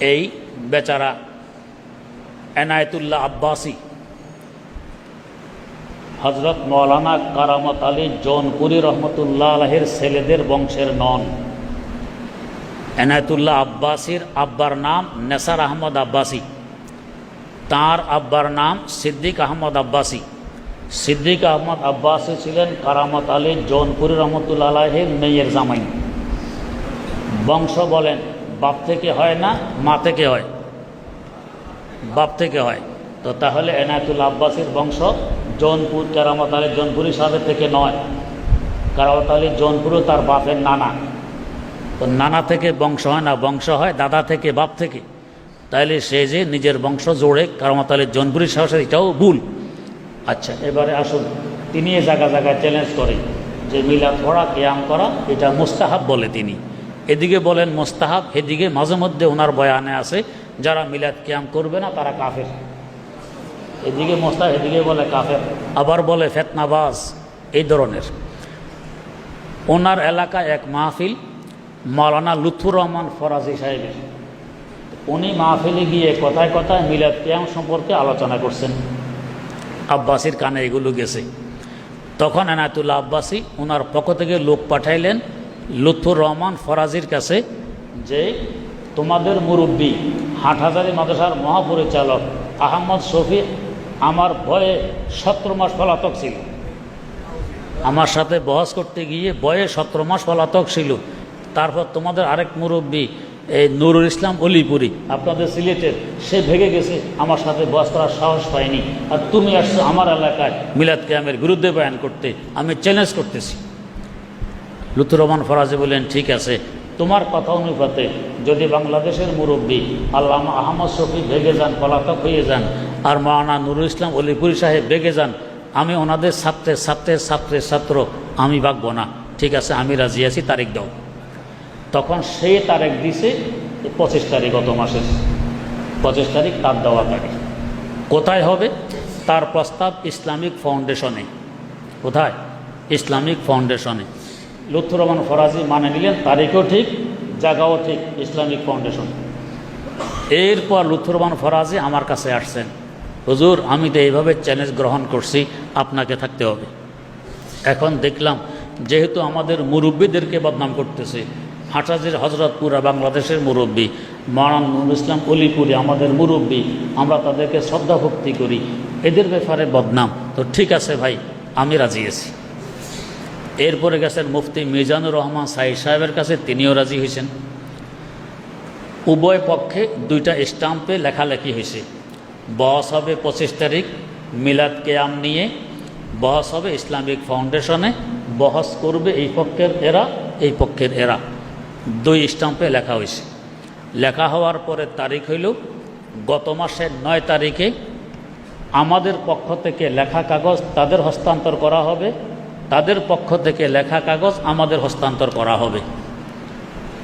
এই বেচারা এনায়েতুল্লাহ আব্বাসী হজরত মৌলানা কারামত আলী জৌনপুরি রহমতুল্লাহ আলাইহির ছেলেদের বংশের নন। এনায়েতুল্লাহ আব্বাসীর আব্বার নাম নেসার আহমদ আব্বাসী, তাঁর আব্বার নাম সিদ্দিক আহমদ আব্বাসী। সিদ্দিক আহমদ আব্বাসী ছিলেন কারামত আলী জৌনপুরি রহমতুল্লাহ আলাইহির মেয়ের জামাই। বংশ বলেন বাপ থেকে হয় না মা থেকে হয়? বাপ থেকে হয়। তো তাহলে এনায়েতুল্লাহ আব্বাসীর বংশ জৌনপুর কারামত আলী জৌনপুরি সাহেবের থেকে নয়। কারামত আলী জৌনপুরও তার বাপের নানা। তো নানা থেকে বংশ হয় না, বংশ হয় দাদা থেকে, বাপ থেকে। তাইলে সে যে নিজের বংশ জোড়ে কারামত আলী জৌনপুরি সাহেব, এটাও ভুল। আচ্ছা, এবারে আসুন, তিনি এ জায়গা জায়গায় চ্যালেঞ্জ করে যে মিলাদ পড়া, কিয়াম করা এটা মুস্তাহাব বলে তিনি। এদিকে বলেন মুস্তাহাব, এদিকে মাঝে মধ্যে ওনার বয়ানে আছে যারা মিলাদ কিয়াম করবে না তারা কাফের। এদিকে মুস্তাহাব, এদিকে বলে কাফের, আবার বলে ফেতনাবাজ, এই ধরনের। ওনার এলাকায় এক মাহফিল মাওলানা লুৎফুর রহমান ফরাজি সাহেবের, উনি মাহফিলে গিয়ে কথায় কথায় মিলাদ কিয়াম সম্পর্কে আলোচনা করছেন। আব্বাসীর কানে এগুলো গেছে। তখন এনায়েতুল্লাহ আব্বাসী ওনার পক্ষ থেকে লোক পাঠাইলেন লুৎফুর রহমান ফরাজির কাছে যে তোমাদের মুরব্বী হাটহাজারী মাদ্রাসার মহাপরিচালক আহমদ শফি আমার ভয়ে 17 মাস পলাতক ছিল। আমার সাথে বহস করতে গিয়ে বয়ে 17 মাস পলাতক ছিল। তারপর তোমাদের আরেক মুরব্বী এই নুরুল ইসলাম অলিপুরি আপনাদের সিলেটের, সে ভেগে গেছে, আমার সাথে বহস করার সাহস পায়নি। আর তুমি আসছো আমার এলাকায় মিলাদ কিয়ামের বিরুদ্ধে বয়ান করতে, আমি চ্যালেঞ্জ করতেছি। লুৎফুর রহমান ফরাজি বললেন ঠিক আছে, তোমার কথা অনুপাতে যদি বাংলাদেশের মুরব্বী আল্লামা আহমদ শফি ভেগে যান, পলাতক হয়ে যান, আর মাওলানা নুরুল ইসলাম অলিপুরি সাহেব ভেগে যান, আমি ওনাদের ছাত্র, আমি ভাগবো না। ঠিক আছে, আমি রাজি আছি, তারিখ দাও। তখন সে তারিখ দিছে 25 তারিখ, গত মাসের 25 তারিখ তার দেওয়া তারিখ। কোথায় হবে? তার প্রস্তাব ইসলামিক ফাউন্ডেশনে। কোথায়? ইসলামিক ফাউন্ডেশনে। লুৎফুর রহমান ফরাজি মানে নিলেন, তারিখও ঠিক, জায়গাও ঠিক, ইসলামিক ফাউন্ডেশন। এরপর লুৎফুর রহমান ফরাজি আমার কাছে আসছেন, হুজুর আমি তো এইভাবে চ্যালেঞ্জ গ্রহণ করছি, আপনাকে থাকতে হবে। এখন দেখলাম যেহেতু আমাদের মুরব্বীদেরকে বদনাম করতেছে, হাটহাজারী হজরতপুরা বাংলাদেশের মুরব্বী, মাওলানা নুরুল ইসলাম অলিপুরি আমাদের মুরব্বী, আমরা তাদেরকে শ্রদ্ধা ভক্তি করি, এদের ব্যাপারে বদনাম, তো ঠিক আছে ভাই, আমি রাজি আছি। এরপরে গেছেন মুফতি মিজানুর রহমান সাইদ সাহেবের কাছে, তিনিও রাজি হয়েছেন। উভয় পক্ষে 2টা স্টাম্পে লেখালেখি হয়েছে। বহস হবে 25 তারিখ মিলাদ কিয়াম নিয়ে, বহস হবে ইসলামিক ফাউন্ডেশনে, বহস করবে এই পক্ষের এরা, এই পক্ষের এরা। 2 স্টাম্পে লেখা হয়েছে। লেখা হওয়ার পরে তারিখ হইল গত মাসের 9 তারিখে আমাদের পক্ষ থেকে লেখা কাগজ তাদের হস্তান্তর করা হবে, তাদের পক্ষ থেকে লেখা কাগজ আমাদের হস্তান্তর করা হবে,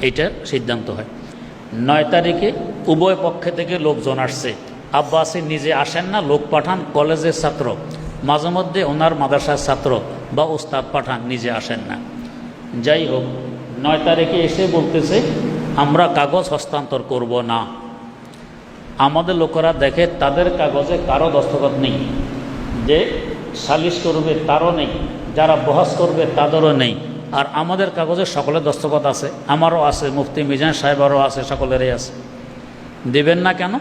এইটার সিদ্ধান্ত হয়। 9 তারিখে উভয় পক্ষে থেকে লোকজন আসছে। আব্বাসী নিজে আসেন না, লোক পাঠান, কলেজের ছাত্র, মাঝে মধ্যে ওনার মাদ্রাসার ছাত্র বা উস্তাদ পাঠান, নিজে আসেন না। যাই হোক, 9 তারিখে এসে বলতেছে আমরা কাগজ হস্তান্তর করব না। আমাদের লোকেরা দেখে তাদের কাগজে কারো দস্তখত নেই, যে সালিশ করবে তারও নেই, যারা বহস করবে তাদেরও নেই। আর আমাদের কাগজে সকলের দস্তখত আছে, আমারও আছে, মুফতি মিজান সাহেবেরও আছে, সকলেরই আছে। দেবেন না কেন?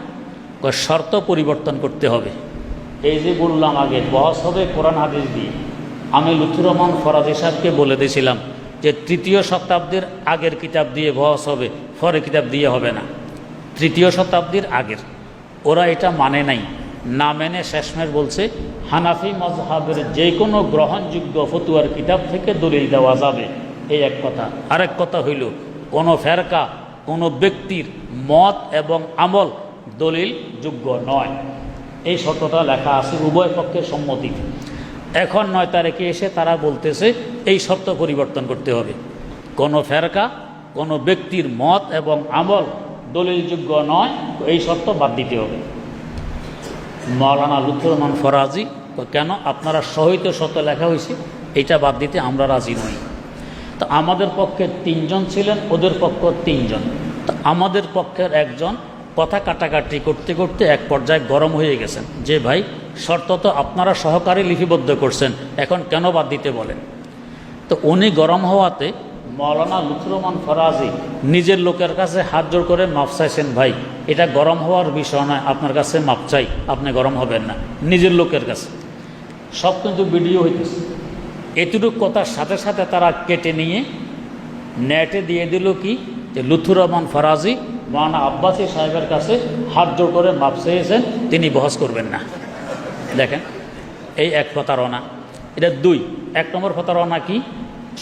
শর্ত পরিবর্তন করতে হবে। এই যে বললাম আগে, বহস হবে কোরআন হাদিস দিয়ে। আমি লুৎফুর রহমান ফরাজি সাহেবকে বলে দিয়েছিলাম যে 3য় শতাব্দীর আগের কিতাব দিয়ে বহস হবে, পরের কিতাব দিয়ে হবে না, 3য় শতাব্দীর আগের। ওরা এটা মানে নাই, না মেনে শেষমেশ বলছে হানাফি মজহাবের যে কোনো গ্রহণযোগ্য ফতুয়ার কিতাব থেকে দলিল দেওয়া যাবে, এই এক কথা। আরেক কথা হইল কোনো ফেরকা, কোনো ব্যক্তির মত এবং আমল দলিল যোগ্য নয়, এই শর্তটা লেখা আছে, উভয় পক্ষের সম্মতি। এখন 9 তারিখে এসে তারা বলতেছে এই শর্ত পরিবর্তন করতে হবে, কোনো ফেরকা, কোনো ব্যক্তির মত এবং আমল দলিলযোগ্য নয়, এই শর্ত বাদ দিতে হবে। মাওলানা লুৎফুর রহমান ফরাজি, কেন? আপনারা সহিত শর্ত লেখা হয়েছে, এটা বাদ দিতে আমরা রাজি নই। তো আমাদের পক্ষে 3 জন ছিলেন, ওদের পক্ষ 3 জন। তো আমাদের পক্ষের একজন কথা কাটাকাটি করতে করতে এক পর্যায়ে গরম হয়ে গেছেন যে ভাই শর্ত তো আপনারা সহকারে লিপিবদ্ধ করছেন, এখন কেন বাদ দিতে বলেন? তো উনি গরম হওয়াতে মৌলানা লুৎফুর রহমান ফরাজি নিজের লোকের কাছে হাত জোড় করে মাপ চাইছেন, ভাই এটা গরম হওয়ার বিষয় নয়, আপনার কাছে মাপ চাই, আপনি গরম হবেন না, নিজের লোকের কাছে। সব কিন্তু ভিডিও হইতেছে। এতটুকু কথার সাথে সাথে তারা কেটে নিয়ে নেটে দিয়ে দিল কি যে লুৎফুর রহমান ফরাজি মৌলানা আব্বাসী সাহেবের কাছে হাত জোড় করে মাপ চেয়েছেন, তিনি বহস করবেন না। দেখেন, এই এক প্রতারণা। এটা দুই। এক নম্বর প্রতারণা কি?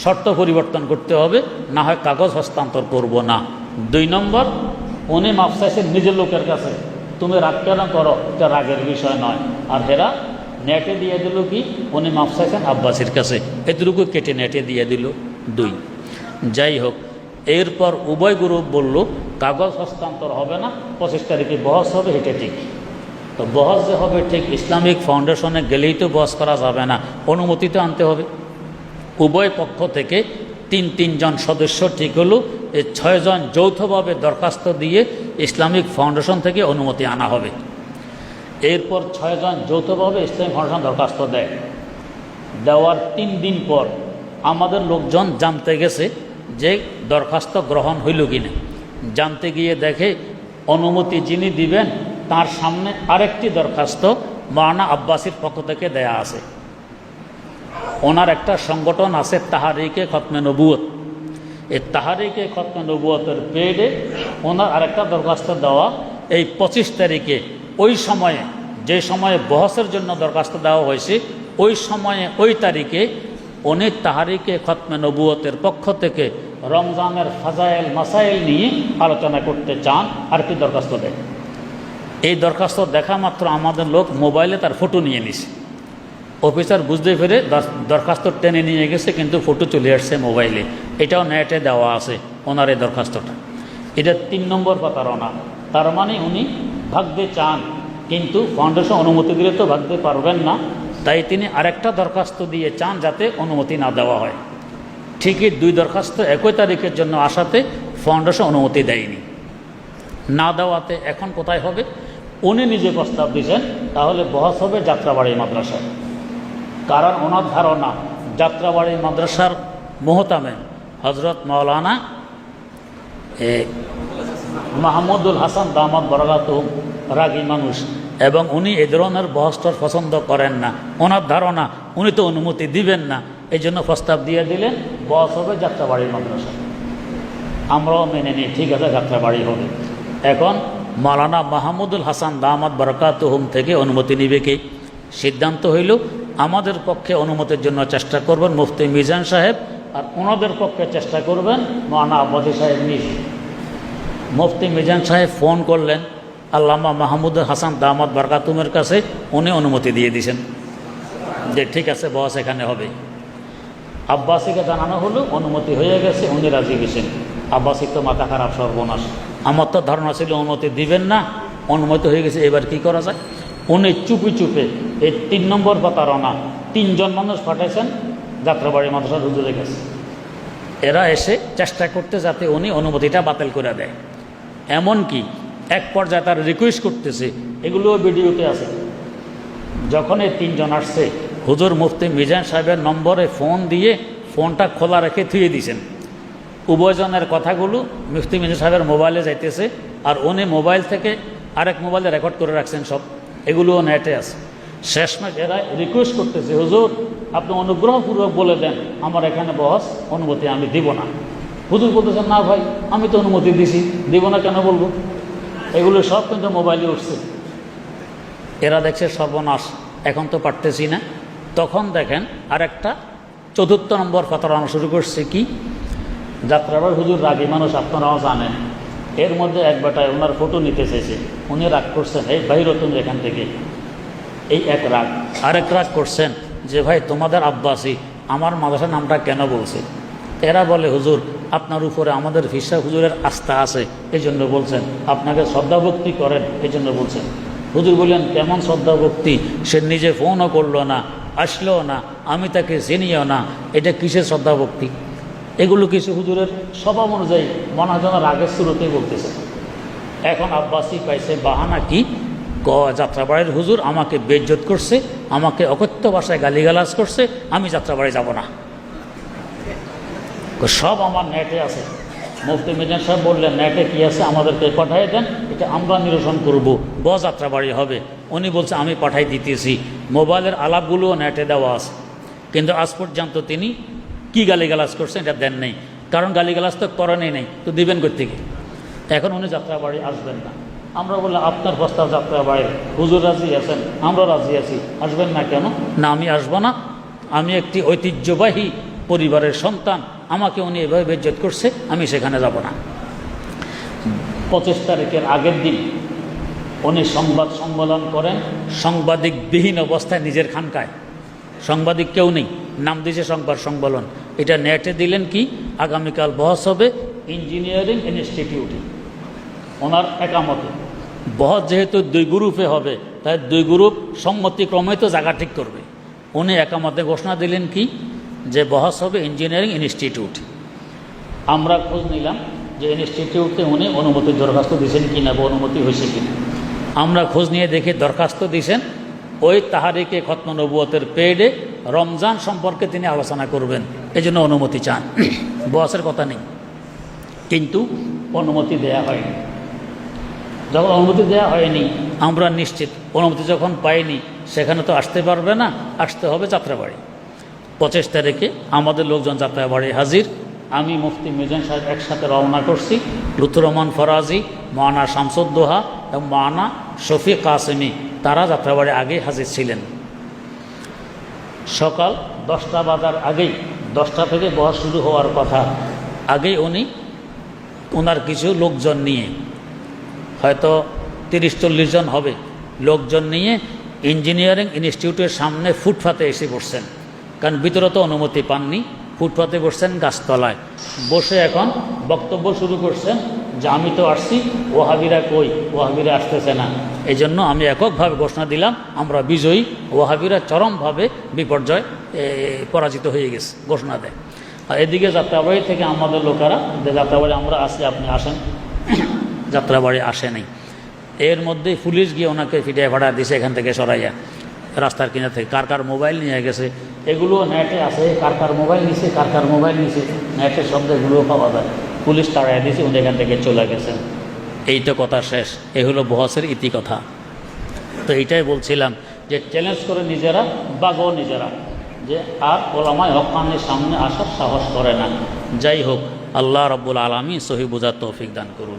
শর্ত পরিবর্তন করতে হবে, না হয় কাগজ হস্তান্তর করব না। দুই নম্বর, উনি মাপ চাইছেন নিজের লোকের কাছে, তুমি রাগ কেন করো, এটা রাগের বিষয় নয়। আর হেরা নেটে দিয়ে দিল কি উনি মাপ চাইছেন আব্বাসীর কাছে, এতটুকু কেটে নেটে দিয়ে দিল। দুই। যাই হোক, এরপর উভয় গ্রুপ বলল কাগজ হস্তান্তর হবে না, 25 তারিখে বহস হবে, এটা ঠিক। তো বহস যে হবে ঠিক, ইসলামিক ফাউন্ডেশনে গেলেই তো বহস করা যাবে না, অনুমতি তো আনতে হবে। উভয় পক্ষ থেকে তিনজন সদস্য ঠিক হলো, এই 6 জন যৌথভাবে দরখাস্ত দিয়ে ইসলামিক ফাউন্ডেশন থেকে অনুমতি আনা হবে। এরপর 6 জন যৌথভাবে ইসলামিক ফাউন্ডেশন দরখাস্ত দেয়। দেওয়ার 3 দিন পর আমাদের লোকজন জানতে গেছে যে দরখাস্ত গ্রহণ হইল কিনা। জানতে গিয়ে দেখে অনুমতি যিনি দিবেন তার সামনে আরেকটি দরখাস্ত মৌলানা আব্বাসীর পক্ষ থেকে দেয়া আছে। ওনার একটা সংগঠন আছে তাহরিকে খতমে নবুয়ত, এই তাহরিকে খতমে নবুয়তের পেডে ওনার আরেকটা দরখাস্ত দেওয়া। এই 25 তারিখে ওই সময়ে, যে সময়ে বহসের জন্য দরখাস্ত দেওয়া হয়েছে, ওই সময়ে ওই তারিখে উনি তাহরিকে খতমে নবুয়তের পক্ষ থেকে রমজানের ফাজাইল মাসাইল নিয়ে আলোচনা করতে চান, আর কি দরখাস্ত দেয়। এই দরখাস্ত দেখা মাত্র আমাদের লোক মোবাইলে তার ফটো নিয়ে নিছে। অফিসার বুঝতে পেরে দরখাস্ত টেনে নিয়ে গেছে, কিন্তু ফটো চলে আসছে মোবাইলে। এটাও নেটে দেওয়া আছে ওনার এই দরখাস্তটা। এটা 3 নম্বর প্রতারণা। তার মানে উনি ভাগতে চান, কিন্তু ফাউন্ডেশন অনুমতি দিলে তো ভাগতে পারবেন না, তাই তিনি আরেকটা দরখাস্ত দিয়ে চান যাতে অনুমতি না দেওয়া হয়। ঠিকই 2 দরখাস্ত একই তারিখের জন্য আসাতে ফাউন্ডেশন অনুমতি দেয়নি। না দেওয়াতে এখন কোথায় হবে? উনি নিজে প্রস্তাব দিয়েছেন তাহলে বহস হবে যাত্রাবাড়ি মাদ্রাসায়। কারণ ওনার ধারণা যাত্রাবাড়ি মাদ্রাসার মোহতামেম হজরত মাওলানা মাহমুদুল হাসান দামাত বরকাতুহুম রাগী মানুষ, এবং উনি এ ধরনের বহসটার পছন্দ করেন না। ওনার ধারণা উনি তো অনুমতি দিবেন না, এই জন্য প্রস্তাব দিয়ে দিলেন বহস হবে যাত্রাবাড়ির মাদ্রাসা। আমরাও মেনে নিই, ঠিক আছে যাত্রাবাড়ি হবে। এখন মাওলানা মাহমুদুল হাসান দামাত বরকাতুহুম থেকে অনুমতি নিবে কে? সিদ্ধান্ত হইল আমাদের পক্ষে অনুমতির জন্য চেষ্টা করবেন মুফতি মিজান সাহেব, আর ওনাদের পক্ষে চেষ্টা করবেন মাওলানা আব্বাসী সাহেব নিজে। মুফতি মিজান সাহেব ফোন করলেন আল্লামা মাহমুদুল হাসান দামাত বরকাতুহুমের কাছে, উনি অনুমতি দিয়ে দিয়েছেন যে ঠিক আছে বস এখানে হবে। আব্বাসীকে জানানো হলো অনুমতি হয়ে গেছে, উনি রাজি গেছেন। আব্বাসী তো মাথা খারাপ, সর্বনাশ, আমার তো ধারণা ছিল অনুমতি দিবেন না, অনুমতি হয়ে গেছে, এবার কি করা যায়। উনি চুপি চুপে এই 3 নম্বর প্রতারণা, 3 জন মানুষ পাঠাইছেন যাত্রাবাড়ি মাদ্রাসার হুজুরের কাছে। এরা এসে চেষ্টা করতে যাতে উনি অনুমতিটা বাতিল করে দেয়। এমনকি এক পর্যায়ে তার রিকোয়েস্ট করতেছে, এগুলোও ভিডিওতে আছে। যখন এই 3 জন আসছে, হুজুর মুফতি মিজান সাহেবের নম্বরে ফোন দিয়ে ফোনটা খোলা রেখে থুয়ে দিয়েছেন। উভয়জনের কথাগুলো মুফতি মিজান সাহেবের মোবাইলে যাইতেছে, আর উনি মোবাইল থেকে আরেক মোবাইলে রেকর্ড করে রাখছেন সব, এগুলোও নেটে আছে। শেষমেশ এরা রিকোয়েস্ট করতেছে, হুজুর আপনি অনুগ্রহপূর্বক বলে দেন আমার এখানে বহস অনুমতি আমি দিব না। হুজুর বলতেছেন না ভাই আমি তো অনুমতি দিছি, দিব না কেন বলবো। এগুলো সব কিন্তু মোবাইলে উঠছে। এরা দেখছে সর্বনাশ, এখন তো পারতেছি না। তখন দেখেন আরেকটা 4র্থ নম্বর প্রতারণা শুরু করছে কি, যাত্রাবাড়ি হুজুর রাগী মানুষ, আপনারাও জানেন। এর মধ্যে এক বেটায় ওনার ফটো নিতে চেয়েছে, উনি রাগ করছেন এই ভাই রতন এখান থেকে, এই এক রাগ। আরেক রাগ করছেন যে ভাই তোমাদের আব্বাসী আমার মাদ্রাসার নামটা কেন বলছে। এরা বলে হুজুর আপনার উপরে আমাদের ফিসা হুজুরের আস্থা আছে এই জন্য বলছেন, আপনাকে শ্রদ্ধাভক্তি করেন এই জন্য বলছেন। হুজুর বললেন কেমন শ্রদ্ধাভক্তি, সে নিজে ফোনও করলো না, আসলো না, আমি তাকে চিনিও না, এটা কিসের এখন আব্বাসি পাইছে বাহানা কি, যাত্রাবাড়ির হুজুর আমাকে বেইজ্জত করছে, আমাকে অকথ্য ভাষায় গালিগালাজ করছে, আমি যাত্রাবাড়ি যাব না। সব আমার নেটে আছে। মুফতি মিজান সাহেব বললেন নেটে কি আছে আমাদেরকে পাঠিয়ে দেন, এটা আমরা নিরসন করব, যাত্রাবাড়ি হবে। উনি বলছে আমি পাঠাই দিতেছি, মোবাইলের আলাপগুলোও নেটে দেওয়া আছে। কিন্তু আজ পর্যন্ত তিনি কি গালিগালাজ করছেন এটা দেন নেই, কারণ গালিগালাজ তো করেনই নেই, তো দিবেন কোত্থেকে? এখন উনি যাত্রাবাড়ি আসবেন না। আমরা বললাম আপনার প্রস্তাব যাত্রাবাড়ির, হুজুর রাজি আছেন, আমরা রাজি আছি, আসবেন না কেন? না, আমি আসবো না, আমি একটি ঐতিহ্যবাহী পরিবারের সন্তান, আমাকে উনি এভাবে বেইজ্জত করছে, আমি সেখানে যাব না। 25 তারিখের আগের দিন উনি সংবাদ সম্মেলন করেন, সাংবাদিকবিহীন অবস্থায় নিজের খানকায়, সাংবাদিক কেউ নেই, নাম দিয়েছে সংবাদ সম্মেলন। এটা নেটে দিলেন কি, আগামীকাল বহস হবে ইঞ্জিনিয়ারিং ইনস্টিটিউটে, ওনার একামতে। বহস যেহেতু 2 গ্রুপে হবে, তাই 2 গ্রুপ সম্মতিক্রমে তো জায়গা ঠিক করবে। উনি একামতে ঘোষণা দিলেন কি, যে বহস হবে ইঞ্জিনিয়ারিং ইনস্টিটিউট। আমরা খোঁজ নিলাম যে ইনস্টিটিউটে উনি অনুমতির দরখাস্ত দিয়েছেন কিনা বা অনুমতি হয়েছে কিনা। আমরা খোঁজ নিয়ে দেখে দরখাস্ত দিয়েছেন, ওই তাহারিকে খতম নবুয়তের পেডে রমজান সম্পর্কে তিনি আলোচনা করবেন, এই জন্য অনুমতি চান। বসের কথা নেই, কিন্তু অনুমতি দেয়া হয়নি। যখন অনুমতি দেওয়া হয়নি, আমরা নিশ্চিত অনুমতি যখন পাইনি, সেখানে তো আসতে পারবে না, আসতে হবে যাত্রাবাড়ি। 25 তারিখে আমাদের লোকজন যাত্রাবাড়ি হাজির। আমি মুফতি মিজান সাহেব একসাথে রওনা করছি, লুৎফুর রহমান ফরাজি, মাওলানা শামসুদ্দোহা এবং মাওলানা শফিক কাসেমি, তারা যাত্রাবাড়ি আগেই হাজির ছিলেন। সকাল 10টা বাজার আগেই, 10টা থেকে বহস শুরু হওয়ার কথা, আগেই উনি ওনার কিছু লোকজন নিয়ে, হয়তো 30-40 জন হবে, লোকজন নিয়ে ইঞ্জিনিয়ারিং ইনস্টিটিউটের সামনে ফুটপাতে এসে বসছেন। কারণ ভিতরে তো অনুমতি পাননি, ফুটপাতে বসছেন গাছতলায় বসে। এখন বক্তব্য শুরু করছেন যে আমি তো আসছি, ওয়াহাবিরা কই, ওয়াহাবিরা আসতেছে না, এই জন্য আমি এককভাবে ঘোষণা দিলাম আমরা বিজয়ী, ওয়াহাবিরা চরমভাবে বিপর্যয় পরাজিত হয়ে গেছে, ঘোষণা দেয়। আর এদিকে যাত্রাবাড়ি থেকে আমাদের লোকেরা, যে যাত্রাবাড়ি আমরা আসি, আপনি আসেন, যাত্রাবাড়ি আসে নাই। এর মধ্যেই পুলিশ গিয়ে ওনাকে ফিটিয়ে ভাড়া দিয়েছে এখান থেকে সরাইয়া, রাস্তার কিনার থেকে। কার কার মোবাইল নিয়ে গেছে এগুলো নেটে আছে, কার কার মোবাইল নিছে, কার কার মোবাইল নিছে, নেটের শব্দ এগুলোও পাওয়া যায়। পুলিশ তাড়াই দিয়েছে, উনি এখান থেকে চলে গেছেন। এই তো কথা শেষ। এই হলো বহসের ইতিকথা। তো এইটাই বলছিলাম যে চ্যালেঞ্জ করে নিজেরা, বাগো নিজেরা, যে আর ওলামায়ে হক্কানির সামনে আসার সাহস করে না। যাই হোক, আল্লাহ রাব্বুল আলামিন সহি বুঝার তৌফিক দান করুন।